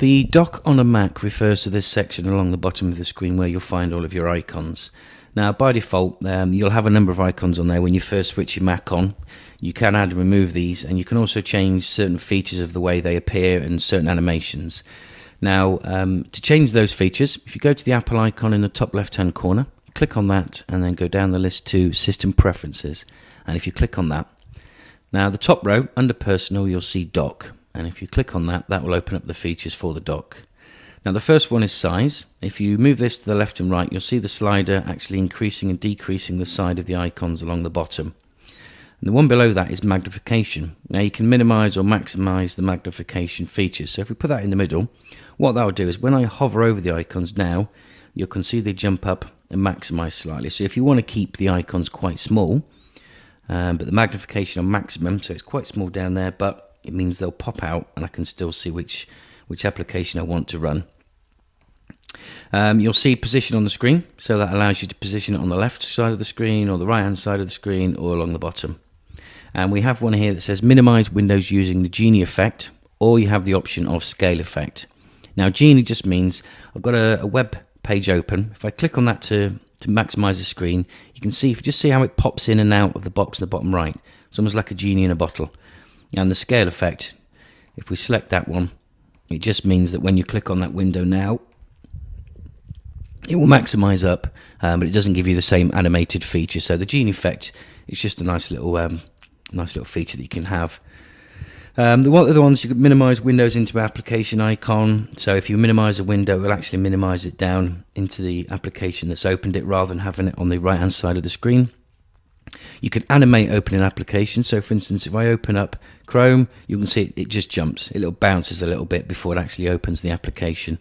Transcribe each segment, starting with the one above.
The dock on a Mac refers to this section along the bottom of the screen where you'll find all of your icons. Now, by default, you'll have a number of icons on there when you first switch your Mac on. You can add and remove these, and you can also change certain features of the way they appear and certain animations. Now, to change those features, if you go to the Apple icon in the top left-hand corner, click on that, and then go down the list to System Preferences. And if you click on that, now the top row, under Personal, you'll see Dock. And if you click on that, that will open up the features for the dock. Now the first one is size. If you move this to the left and right, you'll see the slider actually increasing and decreasing the side of the icons along the bottom. And the one below that is magnification. Now you can minimize or maximize the magnification features. So if we put that in the middle, what that will do is when I hover over the icons now, you can see they jump up and maximize slightly. So if you want to keep the icons quite small, but the magnification on maximum, so it's quite small down there, but it means they'll pop out and I can still see which application I want to run. You'll see position on the screen, so that allows you to position it on the left side of the screen or the right hand side of the screen or along the bottom. And we have one here that says minimize windows using the Genie effect, or you have the option of scale effect. Now Genie just means I've got a web page open. If I click on that to maximize the screen, you can see, if you just see how it pops in and out of the box in the bottom right. It's almost like a genie in a bottle. And the scale effect, if we select that one, it just means that when you click on that window now, it will maximize up, but it doesn't give you the same animated feature. So the Genie effect is just a nice little feature that you can have. The other ones, you can minimize windows into application icon. So if you minimize a window, it will actually minimize it down into the application that's opened it rather than having it on the right hand side of the screen. You can animate opening applications. So for instance, if I open up Chrome, you can see it just jumps. It bounces a little bit before it actually opens the application.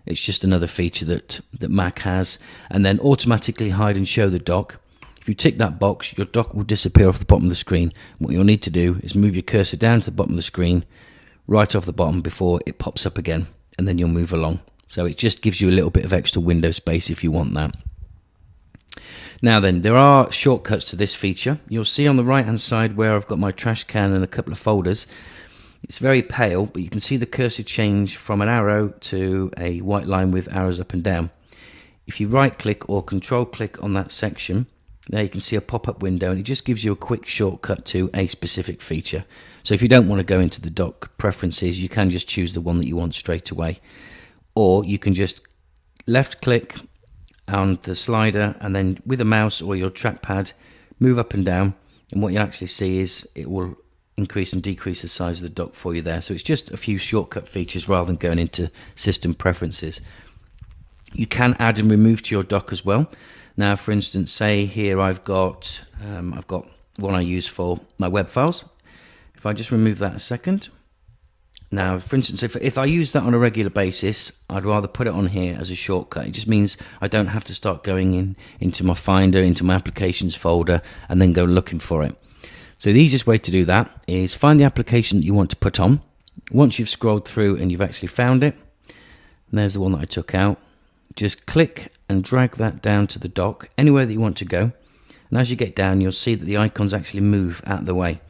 It's just another feature that Mac has. And then automatically hide and show the dock. If you tick that box, your dock will disappear off the bottom of the screen. What you'll need to do is move your cursor down to the bottom of the screen, right off the bottom before it pops up again, and then you'll move along. So it just gives you a little bit of extra window space if you want that. Now then, there are shortcuts to this feature. You'll see on the right hand side where I've got my trash can and a couple of folders. It's very pale, but you can see the cursor change from an arrow to a white line with arrows up and down. If you right click or control click on that section, there you can see a pop-up window, and it just gives you a quick shortcut to a specific feature. So if you don't want to go into the dock preferences, you can just choose the one that you want straight away. Or you can just left click on the slider and then with a mouse or your trackpad move up and down, and what you actually see is it will increase and decrease the size of the dock for you there. So it's just a few shortcut features rather than going into system preferences. You can add and remove to your dock as well. Now for instance, say here I've got one I use for my web files. If I just remove that a second. Now, for instance, if I use that on a regular basis, I'd rather put it on here as a shortcut. It just means I don't have to start going into my Finder, into my Applications folder, and then go looking for it. So the easiest way to do that is find the application that you want to put on. Once you've scrolled through and you've actually found it, and there's the one that I took out, just click and drag that down to the dock, anywhere that you want to go. And as you get down, you'll see that the icons actually move out of the way.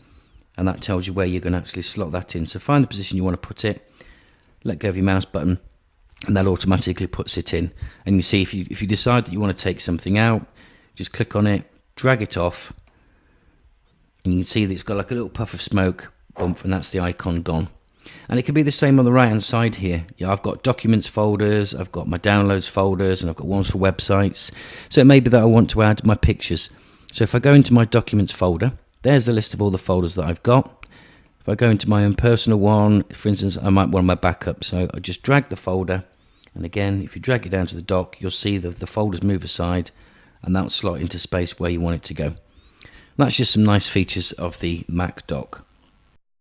And that tells you where you're going to actually slot that in. So find the position you want to put it, let go of your mouse button, and that automatically puts it in. And you see, if you decide that you want to take something out, just click on it, drag it off, and you can see that it's got like a little puff of smoke, bump, and that's the icon gone. And it can be the same on the right hand side here. Yeah, I've got documents folders, I've got my downloads folders, and I've got ones for websites. So it may be that I want to add my pictures. So if I go into my documents folder, there's the list of all the folders that I've got. If I go into my own personal one, for instance, I might want my backup. So I just drag the folder. And again, if you drag it down to the dock, you'll see that the folders move aside, and that'll slot into space where you want it to go. And that's just some nice features of the Mac dock.